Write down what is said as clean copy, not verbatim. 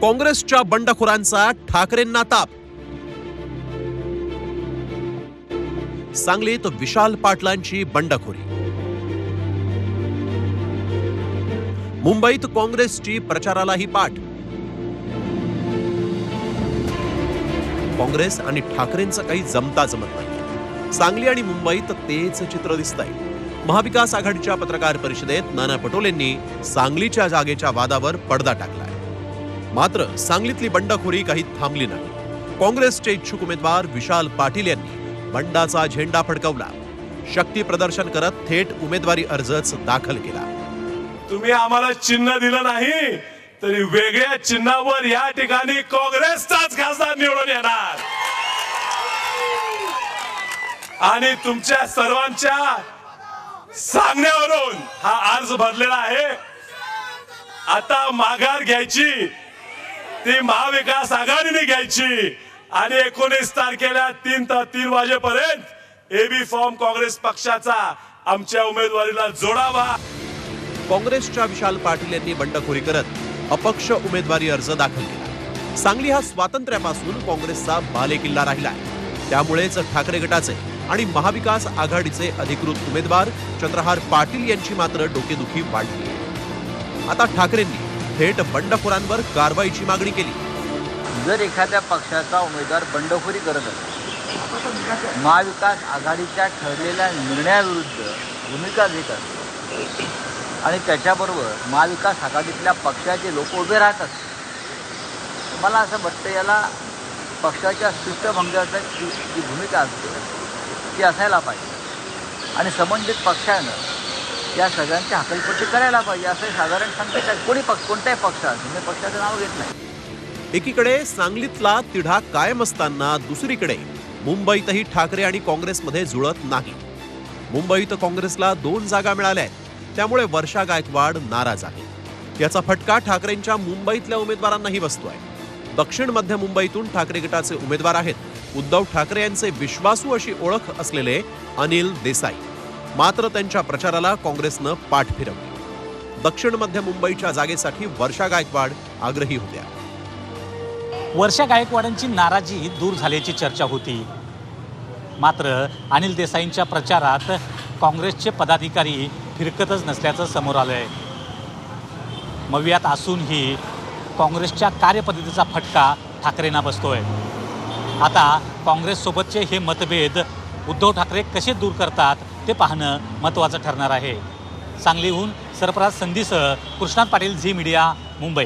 काँग्रेसच्या बंडखोरांचा ठाकरेंना ताप। सांगलीत विशाल पाटलांची बंडखोरी। मुंबईत काँग्रेसची प्रचारालाही पाठ। काँग्रेस आणि ठाकरेंचं काही जमता जमत नाही। सांगली आणि मुंबईत तेच चित्र दिसतंय। महाविकास आघाडीच्या पत्रकार परिषदेत नाना पटोलेंनी सांगलीच्या जागेच्या वादावर पडदा टाकलाय। मात्र सांगलीतली बंडखोरी काही थांबली नाही। काँग्रेसचे इच्छुक उमेदवार विशाल पाटील यांनी बंडाचा झेंडा फडकवला। शक्ती प्रदर्शन करत थेट उमेदवारी अर्जच दाखल केला। तुम्ही आम्हाला चिन्ह दिलं नाही तरी वेगळ्या चिन्हावर या ठिकाणी काँग्रेसचाच खासदार निवडून येणार आणि तुमच्या सर्वांच्या सांगण्यावरून हा अर्ज भरलेला आहे। आता माघार घ्यायची ती महाविकास आघाडीने घ्यायची आणि 19 तारखेला 3 वाजेपर्यंत एबी फॉर्म काँग्रेस पक्षाचा आमच्या उमेदवारीला जोडावा। काँग्रेसच्या विशाल पाटील यांनी बंडखोरी करत अपक्ष उमेदवारी अर्ज दाखल केला। सांगली हा स्वातंत्र्यापासून काँग्रेसचा बालेकिल्ला राहिला। त्यामुळेच ठाकरे गटाचे आणि महाविकास आघाडीचे अधिकृत उमेदवार चंद्रहार पाटील यांची मात्र डोकेदुखी वाढली। आता ठाकरेंनी थेट बंडखोरांवर कारवाईची मागणी केली। जर एखाद्या पक्षाचा उमेदवार बंडखोरी करत असेल, महाविकास आघाडीच्या ठरलेल्या निर्णयाविरुद्ध भूमिका घेत असेल आणि त्याच्याबरोबर महाविकास आघाडीतल्या पक्षाचे लोक उभे राहतात, मला असं वाटतं याला पक्षाच्या शिस्तभंगाची जी भूमिका असते ती असायला पाहिजे आणि संबंधित पक्षानं या सगळ्यांची हकलपट्टी करायला पाहिजे असं साधारण सांगते का कोणत्याही पक्षाचं मी पक्षाचं नाव घेत नाही। एकीकडे सांगलीतला तिढा कायम असताना दुसरीकडे मुंबईतही ठाकरे आणि काँग्रेसमध्ये जुळत नाही। मुंबईत काँग्रेसला 2 जागा मिळाल्या आहेत, त्यामुळे वर्षा गायकवाड नाराज आहे। याचा फटका ठाकरेंच्या मुंबईतल्या उमेदवारांनाही बसतोय। दक्षिण मध्य मुंबईतून ठाकरे गटाचे उमेदवार आहेत उद्धव ठाकरे यांचे विश्वासू अशी ओळख असलेले अनिल देसाई। मात्र त्यांच्या प्रचाराला काँग्रेसनं पाठ फिरवली। दक्षिण मध्य मुंबईच्या जागेसाठी वर्षा गायकवाड आग्रही होत्या। वर्षा गायकवाडांची नाराजी दूर झाल्याची चर्चा होती। मात्र अनिल देसाईंच्या प्रचारात काँग्रेसचे पदाधिकारी फिरकतच नसल्याचं समोर आलंय। मवियात असूनही काँग्रेसच्या कार्यपद्धतीचा फटका ठाकरेंना बसतोय। आता काँग्रेससोबतचे हे मतभेद उद्धव ठाकरे कसे दूर करतात ते पाहणं महत्त्वाचं ठरणार आहे। सांगलीहून सरफराज संधीसह कृष्णात पाटील, झी मीडिया, मुंबई।